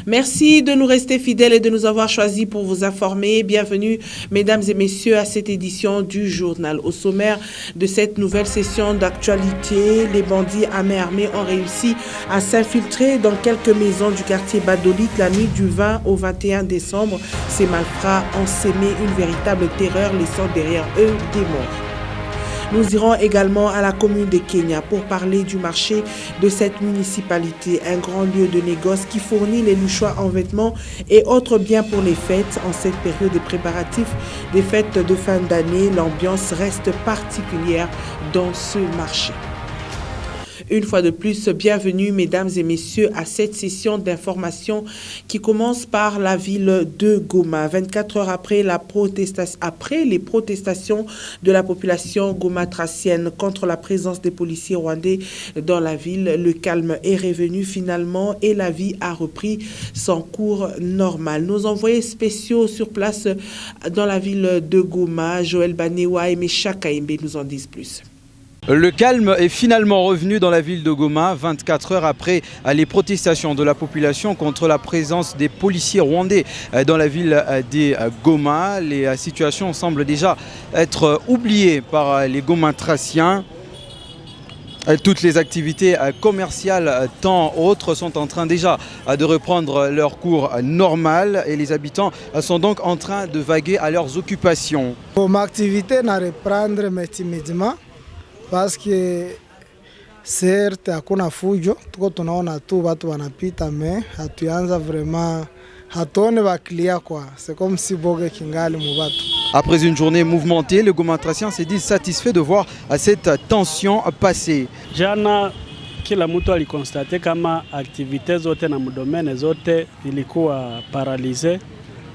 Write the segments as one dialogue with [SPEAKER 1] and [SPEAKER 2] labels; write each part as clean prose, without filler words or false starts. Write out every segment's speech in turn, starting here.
[SPEAKER 1] Merci de nous rester fidèles et de nous avoir choisis pour vous informer. Bienvenue, mesdames et messieurs, à cette édition du journal. Au sommaire de cette nouvelle session d'actualité, les bandits à main armée ont réussi à s'infiltrer dans quelques maisons du quartier Badolique la nuit du 20 au 21 décembre. Ces malfrats ont sémé une véritable terreur, laissant derrière eux des morts. Nous irons également à la commune de Kenya pour parler du marché de cette municipalité, un grand lieu de négoce qui fournit les louchoirs en vêtements et autres biens pour les fêtes. En cette période des préparatifs des fêtes de fin d'année, l'ambiance reste particulière dans ce marché. Une fois de plus, bienvenue mesdames et messieurs à cette session d'information qui commence par la ville de Goma. 24 heures après les protestations de la population goma-tracienne contre la présence des policiers rwandais dans la ville, le calme est revenu finalement et la vie a repris son cours normal. Nos envoyés spéciaux sur place dans la ville de Goma, Joël Banewa et Mesha Kaimbe nous en disent plus.
[SPEAKER 2] Le calme est finalement revenu dans la ville de Goma 24 heures après les protestations de la population contre la présence des policiers rwandais dans la ville de Goma. Les situations semblent déjà être oubliées par les Goma-traciens. Toutes les activités commerciales tant autres sont en train déjà de reprendre leur cours normal et les habitants sont donc en train de vaguer à leurs occupations.
[SPEAKER 3] Mon activité n'a reprendre immédiatement. Parce que certes hakuna fujo, tuko tunaona tu watu wanapita mais hatuanza vraiment hatuone baklia quoi. C'est comme si boge kingali mu batu.
[SPEAKER 2] Après une journée mouvementée, le Goma-tracien s'est dit satisfait de voir cette tension passer.
[SPEAKER 4] Jana kila mtu alikonstate kama activite zote na mdomene zote ilikuwa paralize,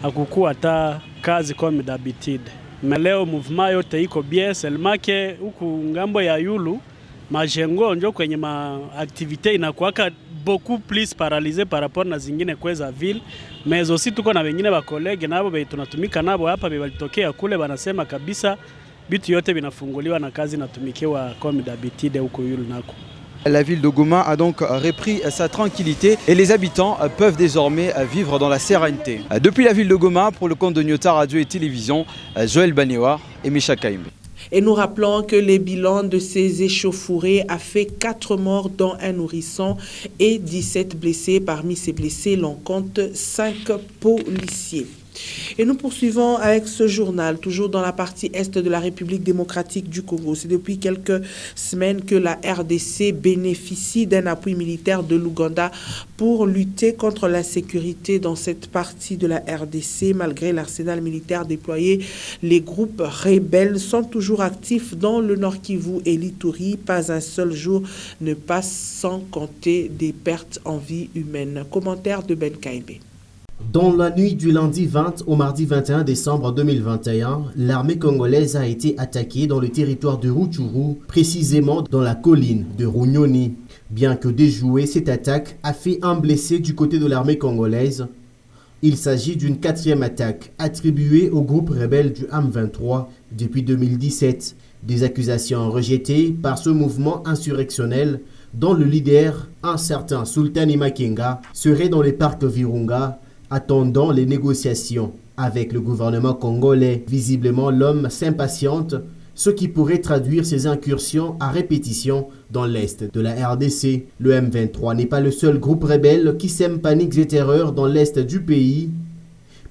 [SPEAKER 4] hakukuwa hata kazi comme d'habitude. Mais leo mouvement yote iko bien seulement que huku ngambo ya yulu majengo njo kwenye activité inakuwaka beaucoup plus paralysé par rapport na zingine kweza ville, mais aussi tuko na wengine ba collègue nabo tunatumika nabo hapa balitokea kule banasema kabisa bitu yote binafunguliwa na kazi natumikiwa comme d'habitude huko yulu nako.
[SPEAKER 2] La ville de Goma a donc repris sa tranquillité et les habitants peuvent désormais vivre dans la sérénité. Depuis la ville de Goma, pour le compte de Nyota Radio et Télévision, Joël Banewa et Mesha Kaimbe.
[SPEAKER 1] Et nous rappelons que les bilans de ces échauffourées a fait 4 morts dont un nourrisson et 17 blessés. Parmi ces blessés, l'on compte 5 policiers. Et nous poursuivons avec ce journal, toujours dans la partie est de la République démocratique du Congo. C'est depuis quelques semaines que la RDC bénéficie d'un appui militaire de l'Ouganda pour lutter contre l'insécurité dans cette partie de la RDC. Malgré l'arsenal militaire déployé, les groupes rebelles sont toujours actifs dans le Nord Kivu et l'Ituri. Pas un seul jour ne passe sans compter des pertes en vie humaine. Commentaire de Ben Kaimbe.
[SPEAKER 5] Dans la nuit du lundi 20 au mardi 21 décembre 2021, l'armée congolaise a été attaquée dans le territoire de Rutshuru, précisément dans la colline de Runyoni. Bien que déjouée, cette attaque a fait un blessé du côté de l'armée congolaise. Il s'agit d'une 4e attaque attribuée au groupe rebelle du M23 depuis 2017. Des accusations rejetées par ce mouvement insurrectionnel dont le leader, un certain Sultan Makenga, serait dans le parc Virunga, attendant les négociations avec le gouvernement congolais. Visiblement, l'homme s'impatiente, ce qui pourrait traduire ses incursions à répétition dans l'est de la RDC. Le M23 n'est pas le seul groupe rebelle qui sème paniques et terreurs dans l'est du pays.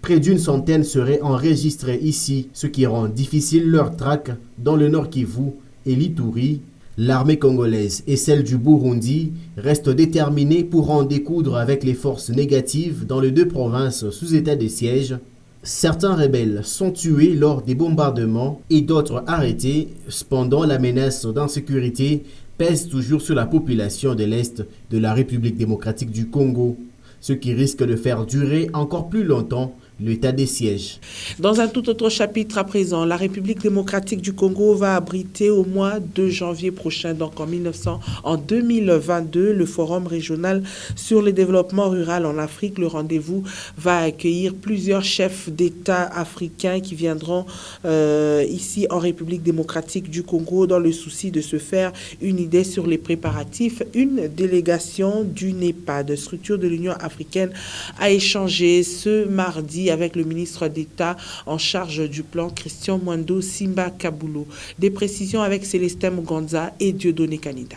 [SPEAKER 5] Près d'une centaine seraient enregistrés ici, ce qui rend difficile leur traque dans le Nord Kivu et l'Ituri. L'armée congolaise et celle du Burundi restent déterminées pour en découdre avec les forces négatives dans les 2 provinces sous état de siège. Certains rebelles sont tués lors des bombardements et d'autres arrêtés. Cependant, la menace d'insécurité pèse toujours sur la population de l'Est de la République démocratique du Congo, ce qui risque de faire durer encore plus longtemps l'état des sièges.
[SPEAKER 1] Dans un tout autre chapitre à présent, la République démocratique du Congo va abriter au mois de janvier prochain, donc en 2022, le Forum régional sur le développement rural en Afrique. Le rendez-vous va accueillir plusieurs chefs d'État africains qui viendront ici en République démocratique du Congo dans le souci de se faire une idée sur les préparatifs. Une délégation du NEPAD, structure de l'Union africaine, a échangé ce mardi avec le ministre d'État en charge du plan, Christian Mwando Simba Kabulo. Des précisions avec Célestin Muganza et Dieudonné Kanida.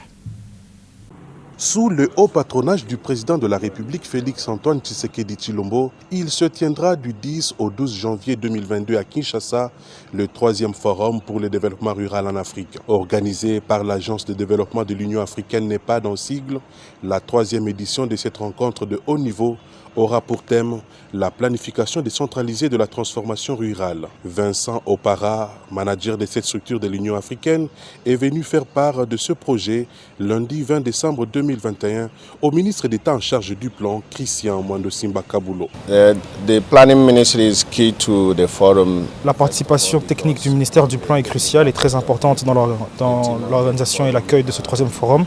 [SPEAKER 6] Sous le haut patronage du président de la République, Félix-Antoine Tshisekedi Tshilombo, il se tiendra du 10 au 12 janvier 2022 à Kinshasa, le 3e forum pour le développement rural en Afrique. Organisé par l'Agence de développement de l'Union africaine NEPAD en sigle, la 3e édition de cette rencontre de haut niveau aura pour thème la planification décentralisée de la transformation rurale. Vincent Opara, manager de cette structure de l'Union africaine, est venu faire part de ce projet lundi 20 décembre 2021 au ministre d'État en charge du plan, Christian Mwando Simba Kabulo.
[SPEAKER 7] The planning ministry is key to the forum.
[SPEAKER 8] La participation technique du ministère du plan est cruciale et très importante dans l'organisation et l'accueil de ce 3e forum,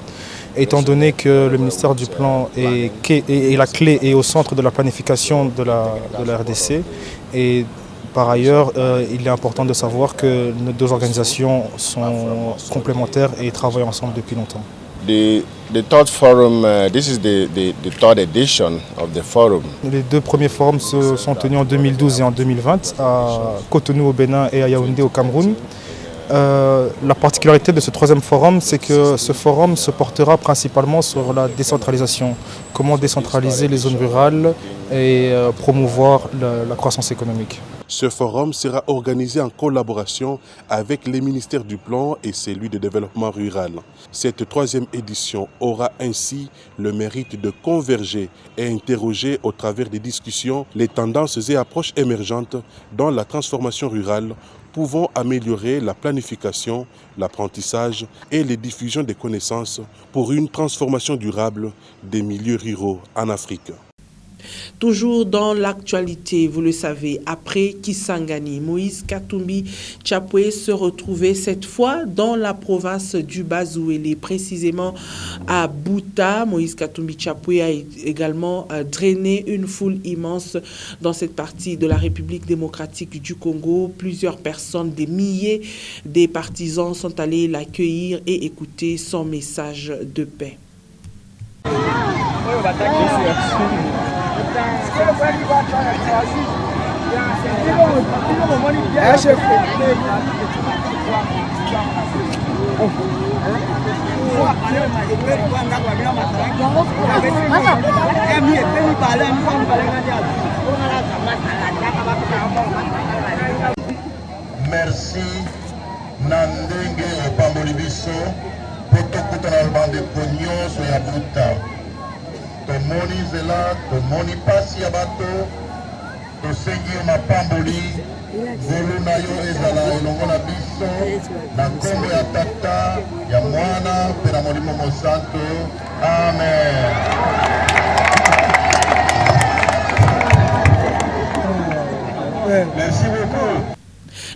[SPEAKER 8] étant donné que le ministère du plan est la clé et au centre de la planification de la RDC. Et par ailleurs, il est important de savoir que nos deux organisations sont complémentaires et travaillent ensemble depuis longtemps.
[SPEAKER 7] The third forum, this is the third edition of the forum.
[SPEAKER 8] Les deux premiers forums se sont tenus en 2012 et en 2020 à Cotonou au Bénin et à Yaoundé au Cameroun. La particularité de ce 3e forum, c'est que ce forum se portera principalement sur la décentralisation. Comment décentraliser les zones rurales et promouvoir la croissance économique.
[SPEAKER 6] Ce forum sera organisé en collaboration avec les ministères du Plan et celui de développement rural. Cette 3e édition aura ainsi le mérite de converger et interroger au travers des discussions les tendances et approches émergentes dans la transformation rurale pouvant améliorer la planification, l'apprentissage et les diffusions des connaissances pour une transformation durable des milieux ruraux en Afrique.
[SPEAKER 1] Toujours dans l'actualité, vous le savez, après Kisangani, Moïse Katumbi Tchapoué se retrouvait cette fois dans la province du Bas-Ouélé, précisément à Bouta. Moïse Katumbi Tchapoué a également drainé une foule immense dans cette partie de la République démocratique du Congo. Plusieurs personnes, des milliers des partisans sont allés l'accueillir et écouter son message de paix.
[SPEAKER 9] Merci Nandenge opamboli biso po tokutana na bande pognon so ya Buta. Tomoni zela, tomoni pasi ya bato, tosengi yo mapamboli, ngolu na yo ezala elongo na biso, na nkombo ya Tata, ya Mwana, pe na Molimo Mosantu. Amen. Merci beaucoup.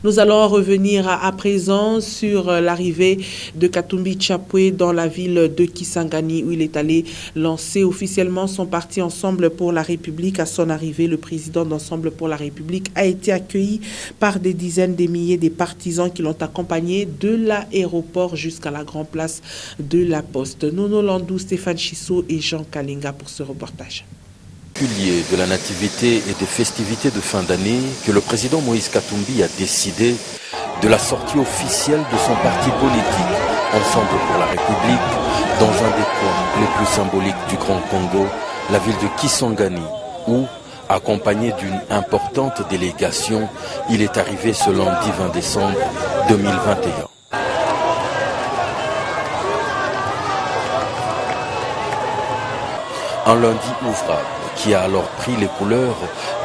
[SPEAKER 1] Nous allons revenir à présent sur l'arrivée de Katumbi Tchapoué dans la ville de Kisangani où il est allé lancer officiellement son parti Ensemble pour la République. À son arrivée, le président d'Ensemble pour la République a été accueilli par des dizaines de milliers de partisans qui l'ont accompagné de l'aéroport jusqu'à la grande place de la Poste. Nono Landou, Stéphane Chissot et Jean Kalinga pour ce reportage.
[SPEAKER 10] De la nativité et des festivités de fin d'année que le président Moïse Katumbi a décidé de la sortie officielle de son parti politique Ensemble pour la République dans un des coins les plus symboliques du Grand Congo, la ville de Kisangani, où, accompagné d'une importante délégation, il est arrivé ce lundi 20 décembre 2021. Un lundi ouvrable qui a alors pris les couleurs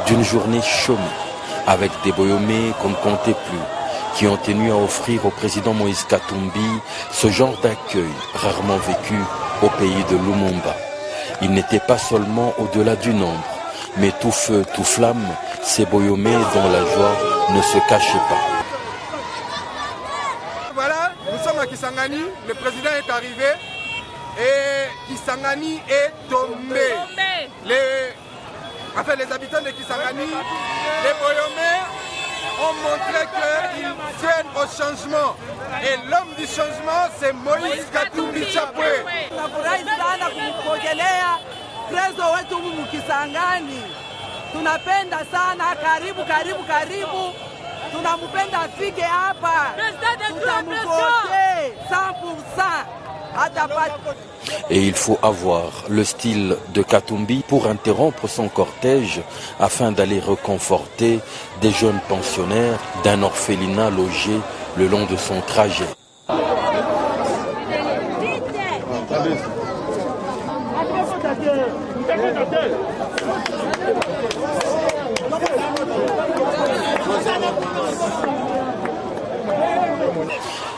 [SPEAKER 10] d'une journée chômée, avec des boyomés qu'on ne comptait plus, qui ont tenu à offrir au président Moïse Katumbi ce genre d'accueil rarement vécu au pays de Lumumba. Il n'était pas seulement au-delà du nombre, mais tout feu, tout flamme, Ces Boyomé dont la joie ne se cachait pas.
[SPEAKER 11] Voilà, nous sommes à Kisangani, le président est arrivé et Kisangani est tombé. Les habitants de Kisangani, les Boyomé ont montré qu'ils tiennent au changement. Et l'homme du changement, c'est Moïse Katumbi Chapwe.
[SPEAKER 12] Tunafurahi sana kumpokelea prezo wetu humu Kisangani. Tunapenda sana, karibu karibu karibu. Tunamupenda afike hapa. Tutamvote 100%.
[SPEAKER 10] Et il faut avoir le style de Katumbi pour interrompre son cortège afin d'aller réconforter des jeunes pensionnaires d'un orphelinat logé le long de son trajet.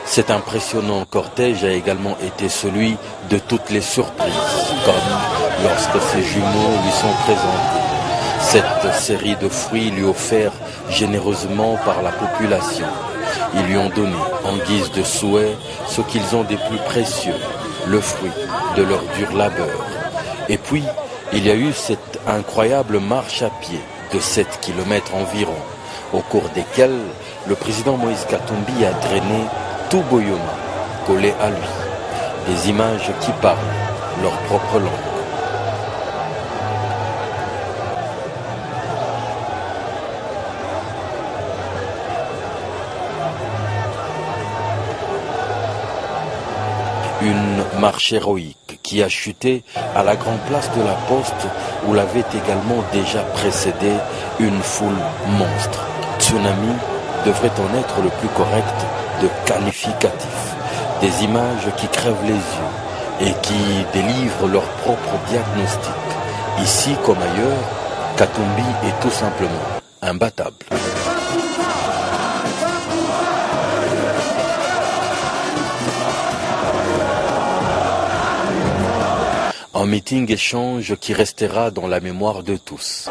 [SPEAKER 10] Cet impressionnant cortège a également été celui de toutes les surprises, comme lorsque ses jumeaux lui sont présentés. Cette série de fruits lui offerts généreusement par la population. Ils lui ont donné en guise de souhait ce qu'ils ont des plus précieux, le fruit de leur dur labeur. Et puis, il y a eu cette incroyable marche à pied de 7 kilomètres environ, au cours desquels le président Moïse Katumbi a drainé tout Boyoma collé à lui, des images qui parlent leur propre langue. Une marche héroïque qui a chuté à la grande place de la Poste où l'avait également déjà précédé une foule monstre. Tsunami devrait en être le plus correct de qualificatif, des images qui crèvent les yeux et qui délivrent leur propre diagnostic. Ici comme ailleurs, Katumbi est tout simplement imbattable. Un meeting-échange qui restera dans la mémoire de tous.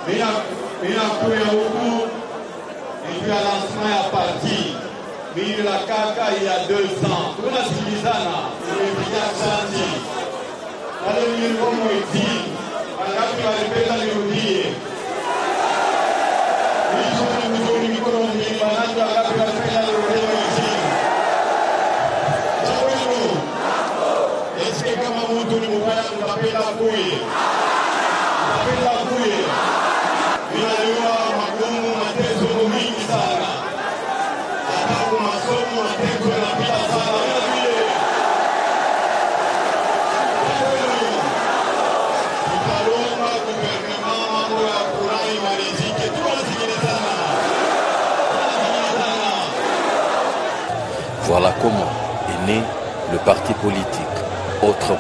[SPEAKER 13] Et puis à lancement à partir, mais la caca il y a 2 ans. Pour la civilisana, le Bignac Santi. Allez, nous comme on dit, à la fin de la paix, nous dit. Nous sommes nous nous nous à la fin de la paix, est-ce que comme on dit, nous allons appeler la couille? Appeler la couille.
[SPEAKER 10] Voilà comment est né le parti politique autrement.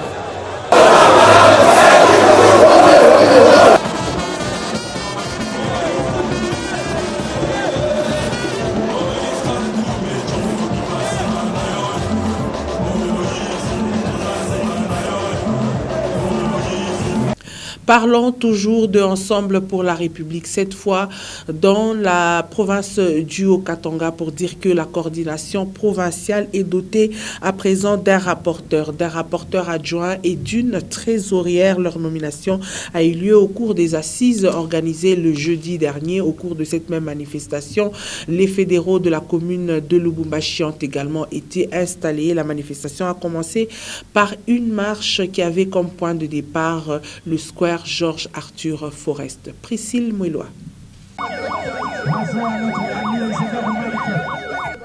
[SPEAKER 1] Parlons toujours de Ensemble pour la République, cette fois dans la province du Haut-Katanga, pour dire que la coordination provinciale est dotée à présent d'un rapporteur adjoint et d'une trésorière. Leur nomination a eu lieu au cours des assises organisées le jeudi dernier. Au cours de cette même manifestation, les fédéraux de la commune de Lubumbashi ont également été installés. La manifestation a commencé par une marche qui avait comme point de départ le square Georges Arthur Forest. Priscille Mouilois.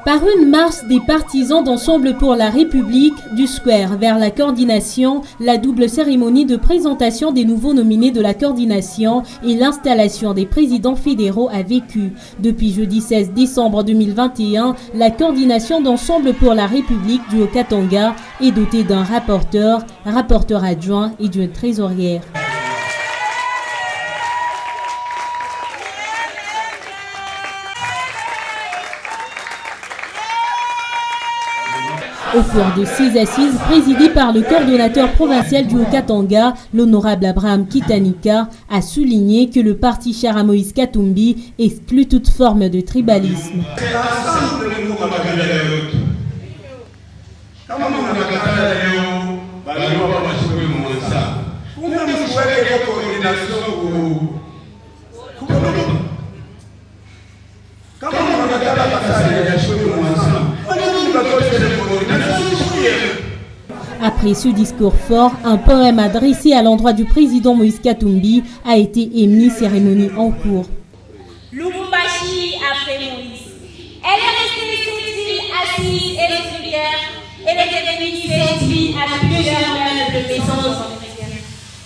[SPEAKER 14] Par une marche des partisans d'Ensemble pour la République du Square vers la coordination, la double cérémonie de présentation des nouveaux nominés de la coordination et l'installation des présidents fédéraux a vécu. Depuis jeudi 16 décembre 2021, la coordination d'Ensemble pour la République du Haut-Katanga est dotée d'un rapporteur adjoint et d'une trésorière. Au cours de ces assises présidées par le coordonnateur provincial du Haut-Katanga, l'honorable Abraham Kitanika a souligné que le parti cher Moïse Katumbi exclut toute forme de tribalisme. Après ce discours fort, un poème adressé à l'endroit du président Moïse Katumbi a été émis, cérémonie en cours.
[SPEAKER 15] Lubumbashi après Moïse. Elle est restée cette ville assise et solitaire. Elle est devenue cette ville à plusieurs meubles de maisons anciennes.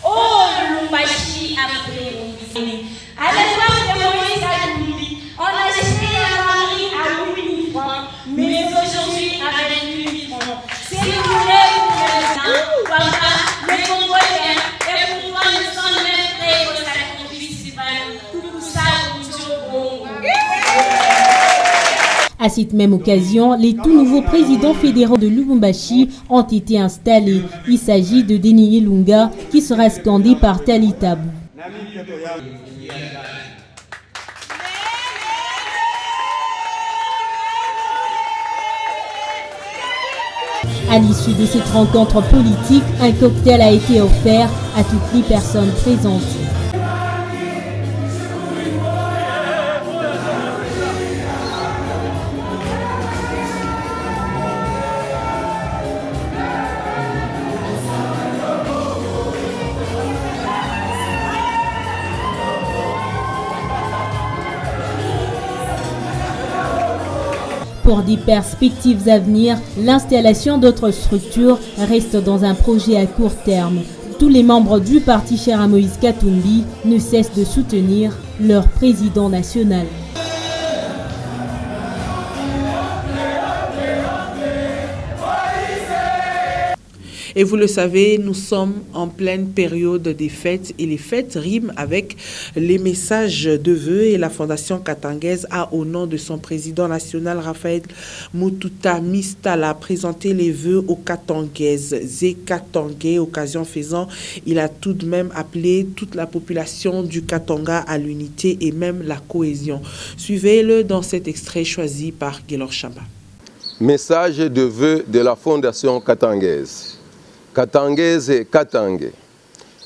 [SPEAKER 15] Oh Lubumbashi après Moïse. À l'espoir de Moïse Katumbi, on a acheté un mari à 8 000 francs, mais aujourd'hui avec 8 000 francs. C'est le papa, les Congolais, et pour moi, nous sommes même prêts pour sacrifice divin. Tout ça, nous
[SPEAKER 14] À cette même occasion, les tout nouveaux présidents fédéraux de Lubumbashi ont été installés. Il s'agit de Denis Ilunga, qui sera scandé par Talitabou. À l'issue de cette rencontre politique, un cocktail a été offert à toutes les personnes présentes. Pour des perspectives à venir, l'installation d'autres structures reste dans un projet à court terme. Tous les membres du parti cher Moïse Katumbi ne cessent de soutenir leur président national.
[SPEAKER 1] Et vous le savez, nous sommes en pleine période des fêtes et les fêtes riment avec les messages de vœux et la Fondation katangaise a, au nom de son président national Raphaël Mututa Mistala, présenté les vœux aux Katangaises et Katangais. Occasion faisant, il a tout de même appelé toute la population du Katanga à l'unité et même la cohésion. Suivez-le dans cet extrait choisi par Guélor Chamba.
[SPEAKER 16] Message de vœux de la Fondation katangaise. Katangaises et Katangais,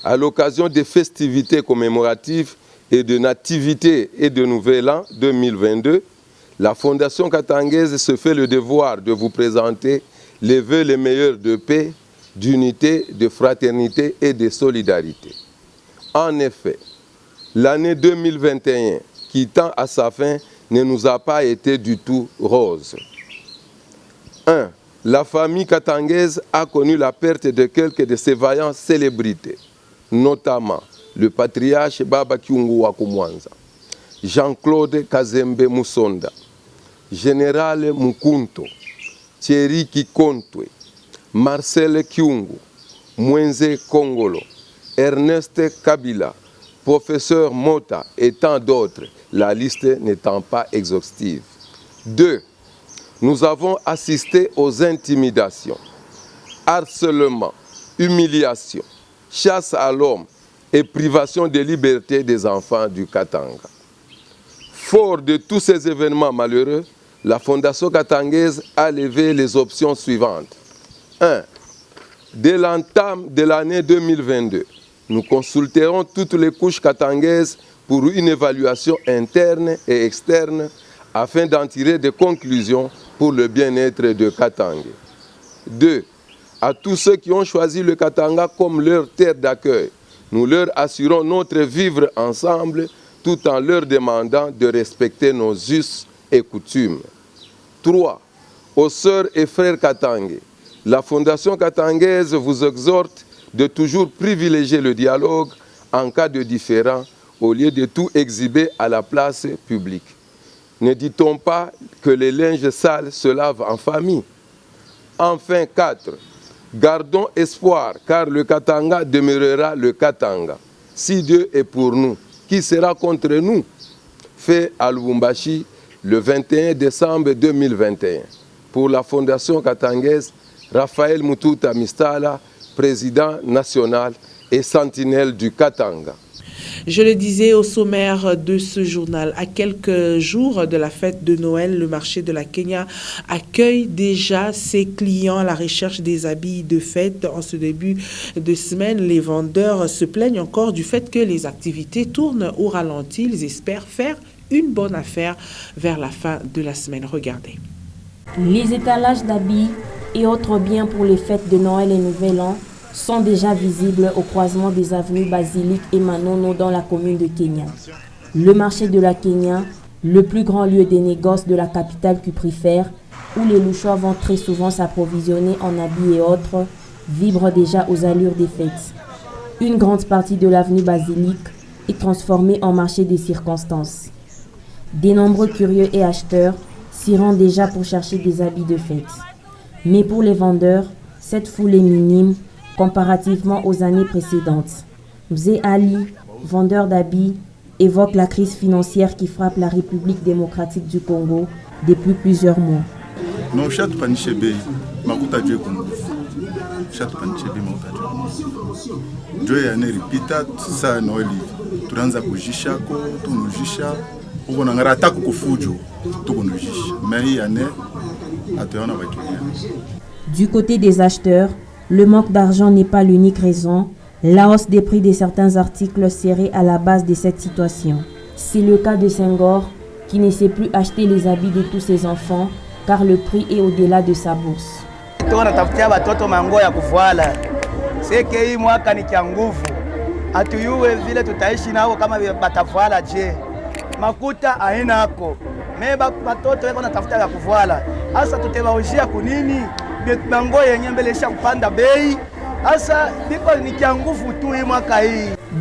[SPEAKER 16] à l'occasion des festivités commémoratives et de Nativité et de Nouvel An 2022, la Fondation katangaise se fait le devoir de vous présenter les vœux les meilleurs de paix, d'unité, de fraternité et de solidarité. En effet, l'année 2021, qui tend à sa fin, ne nous a pas été du tout rose. 1. La famille katangaise a connu la perte de quelques de ses vaillantes célébrités, notamment le patriarche Baba Kyungu Wakumwanza, Jean-Claude Kazembe Musonda, Général Mukunto, Thierry Kikontwe, Marcel Kyungu, Mwenze Kongolo, Ernest Kabila, Professeur Mota et tant d'autres, la liste n'étant pas exhaustive. 2. Nous avons assisté aux intimidations, harcèlement, humiliation, chasse à l'homme et privation de liberté des enfants du Katanga. Fort de tous ces événements malheureux, la Fondation katangaise a levé les options suivantes. 1. Dès l'entame de l'année 2022, nous consulterons toutes les couches katangaises pour une évaluation interne et externe afin d'en tirer des conclusions pour le bien-être de Katanga. 2. À tous ceux qui ont choisi le Katanga comme leur terre d'accueil, nous leur assurons notre vivre ensemble tout en leur demandant de respecter nos us et coutumes. 3. Aux sœurs et frères katangais, la Fondation katangaise vous exhorte de toujours privilégier le dialogue en cas de différend au lieu de tout exhiber à la place publique. Ne dit-on pas que les linges sales se lavent en famille? Enfin, 4. Gardons espoir, car le Katanga demeurera le Katanga. Si Dieu est pour nous, qui sera contre nous? Fait à Lubumbashi le 21 décembre 2021. Pour la Fondation katangaise, Raphaël Mututa Mistala, président national et sentinelle du Katanga.
[SPEAKER 1] Je le disais au sommaire de ce journal, à quelques jours de la fête de Noël, le marché de la Kenya accueille déjà ses clients à la recherche des habits de fête. En ce début de semaine, les vendeurs se plaignent encore du fait que les activités tournent au ralenti. Ils espèrent faire une bonne affaire vers la fin de la semaine. Regardez.
[SPEAKER 17] Les étalages d'habits et autres biens pour les fêtes de Noël et Nouvel An sont déjà visibles au croisement des avenues Basilique et Manono dans la commune de Kenya. Le marché de la Kenya, le plus grand lieu des négoces de la capitale cuprifère, où les louchois vont très souvent s'approvisionner en habits et autres, vibre déjà aux allures des fêtes. Une grande partie de l'avenue Basilique est transformée en marché des circonstances. De nombreux curieux et acheteurs s'y rendent déjà pour chercher des habits de fête. Mais pour les vendeurs, cette foule est minime comparativement aux années précédentes. Mzee Ali, vendeur d'habits, évoque la crise financière qui frappe la République démocratique du Congo depuis plusieurs mois. Du côté des acheteurs, le manque d'argent n'est pas l'unique raison. La hausse des prix de certains articles serait à la base de cette situation. C'est le cas de Senghor, qui ne sait plus acheter les habits de tous ses enfants, car le prix est au-delà de sa bourse.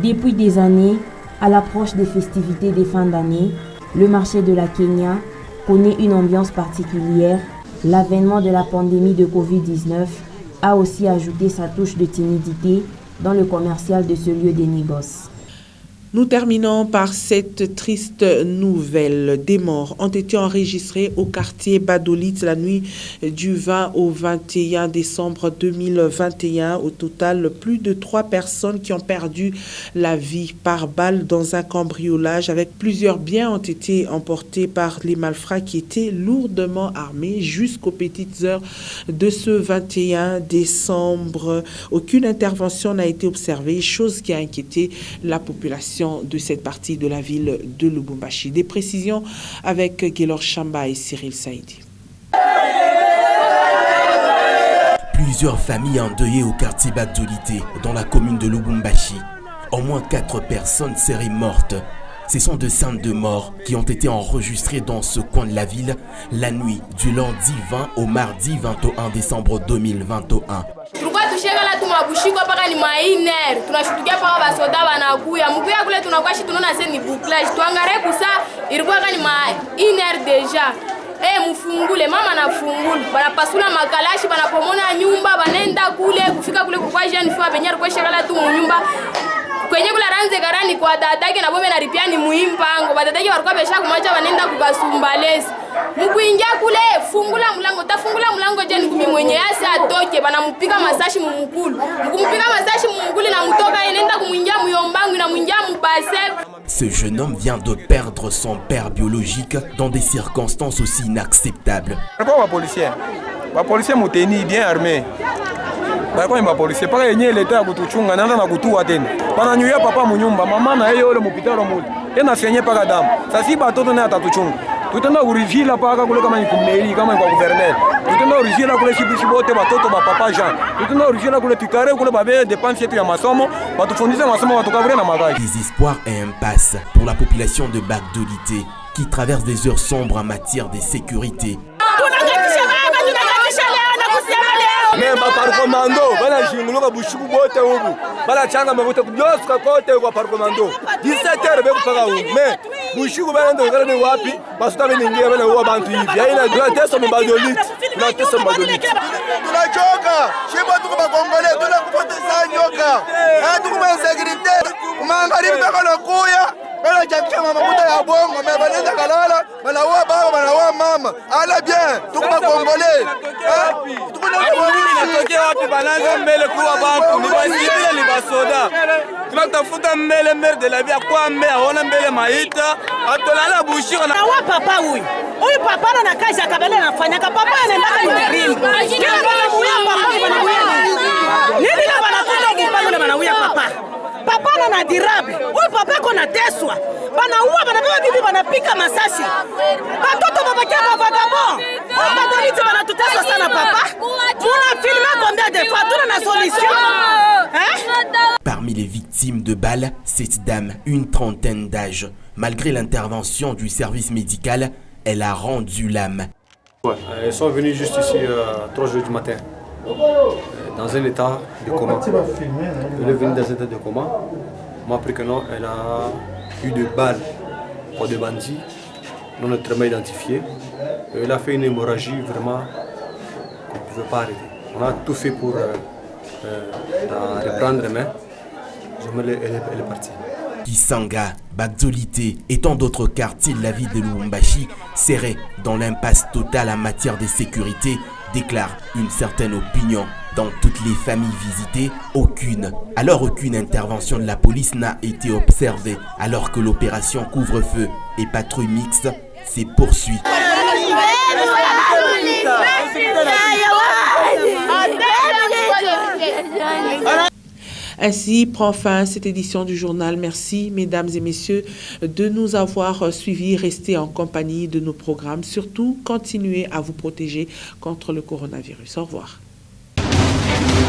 [SPEAKER 17] Depuis des années, à l'approche des festivités des fins d'année, le marché de la Kenya connaît une ambiance particulière. L'avènement de la pandémie de Covid-19 a aussi ajouté sa touche de timidité dans le commercial de ce lieu des négoces.
[SPEAKER 1] Nous terminons par cette triste nouvelle. Des morts ont été enregistrés au quartier Badolit la nuit du 20 au 21 décembre 2021. Au total, plus de 3 personnes qui ont perdu la vie par balle dans un cambriolage avec plusieurs biens ont été emportés par les malfrats qui étaient lourdement armés jusqu'aux petites heures de ce 21 décembre. Aucune intervention n'a été observée, chose qui a inquiété la population de cette partie de la ville de Lubumbashi. Des précisions avec Gaylor Chamba et Cyril Saïdi.
[SPEAKER 18] Plusieurs familles endeuillées au quartier Badolité dans la commune de Lubumbashi. Au moins 4 personnes seraient mortes. Ce sont de scènes de mort qui ont été enregistrées dans ce coin de la ville la nuit du lundi 20 au mardi 21 décembre 2021.
[SPEAKER 19] Tulikuwa tushekala tumabushikwa paka ni mainer tunashutukia paka basoda banakuya mkuya kule tunakuwa tunaona sasa ni bouclage tuangalie kusa ilikuwa kani mainer deja mufungule mama na fungulu banapasula makalashi banapomona nyumba banenda kule kufika kule kwa jeune fille benyar kwa shekala tu nyumba kwenye kula ranze garani kwa dadake na bombe na ripiani muimpango badadake walikuwa besha kumacha banenda kukasumbalezi mukuingia kule fungula mlango tafungula mlango je nikumi mwenye yasi atoke banamupiga masashi mumukulu mkumpiga masashi mumukulu na mutoka inenda kumuingia muyombangu na muingia mubase.
[SPEAKER 18] Ce jeune homme vient de perdre son père biologique dans des circonstances aussi inacceptables.
[SPEAKER 11] Les policiers sont bien armés. Les policiers pas yenye leta kutuchunga nanda na kutua tena. Bananyuya papa munyumba mama na yeye yule mupitalo mule. Tena senye paka damu. Sasa batoto na atatuchunga. Tutenda urigila paka kule kama ni kumeli kama kwa gouverneur. Tutenda urigila kule shibishi bote batoto ba papa Jean. Tutenda urigila kule tukare kule babe dépense yetu ya masomo, batufundisha masomo batukavure na magaji.
[SPEAKER 18] Désespoir et impasse pour la population de Badolité qui traverse des heures sombres en matière de sécurité.
[SPEAKER 11] Mais par commando, bana jinguluka bushuku bote huku. Bana changa mabuta kujoska kote kwa par commando. 17h beko paka huku. Mais bushuku bana ndo ngale ni wapi? Basuta beningia bana huwa bantu hivi. Haina gratis mbadolite. Gratis mbadolite. Tunachoka. Shiba tuko bakongole tunakupoteza nyoka. Tuko na security. Maangalifu bako nakuya.
[SPEAKER 20] bana changisha mama kuta ya bongo mais banenda kalala bana wa baba bana wa mama ala bien tukuba congolais tukuna
[SPEAKER 11] inatokea wapi bananza mbele kuwa bantu ni basibile ni basoda tunatafuta mbele mer de la vie kwa mbele aona mbele maita atolala bushika
[SPEAKER 21] na wa papa huyu papa na kazi akabele anafanya papa anaendaka ni mrimbo nini na banakuta kupango na banauya papa na dirabe huyu papa yako nateswa banaua banabeba bibi banapika masasi batoto babakia bavagabond badoliti banatutesa sana papa muna filme combien de fois tuna na solution
[SPEAKER 18] Parmi les victimes de balles, cette dame, une trentaine d'âge, malgré l'intervention du service médical, elle a rendu l'âme.
[SPEAKER 22] Ouais, ils sont venus juste ici à 3 h du matin, dans un état de coma. Elle est venue dans un état de coma. On m'a appris que non, elle a eu des balles pour des bandits, non notamment identifiés. Elle a fait une hémorragie vraiment qu'on ne pouvait pas arrêter. On a tout fait pour la reprendre, mais elle est partie.
[SPEAKER 18] Kisanga, Bagdolité et tant d'autres quartiers de la ville de Lubumbashi seraient dans l'impasse totale en matière de sécurité, déclare une certaine opinion. Dans toutes les familles visitées, aucune intervention de la police n'a été observée, alors que l'opération couvre-feu et patrouille mixte s'est poursuivie.
[SPEAKER 1] Ainsi prend fin cette édition du journal. Merci, mesdames et messieurs, de nous avoir suivis. Restez en compagnie de nos programmes. Surtout, continuez à vous protéger contre le coronavirus. Au revoir.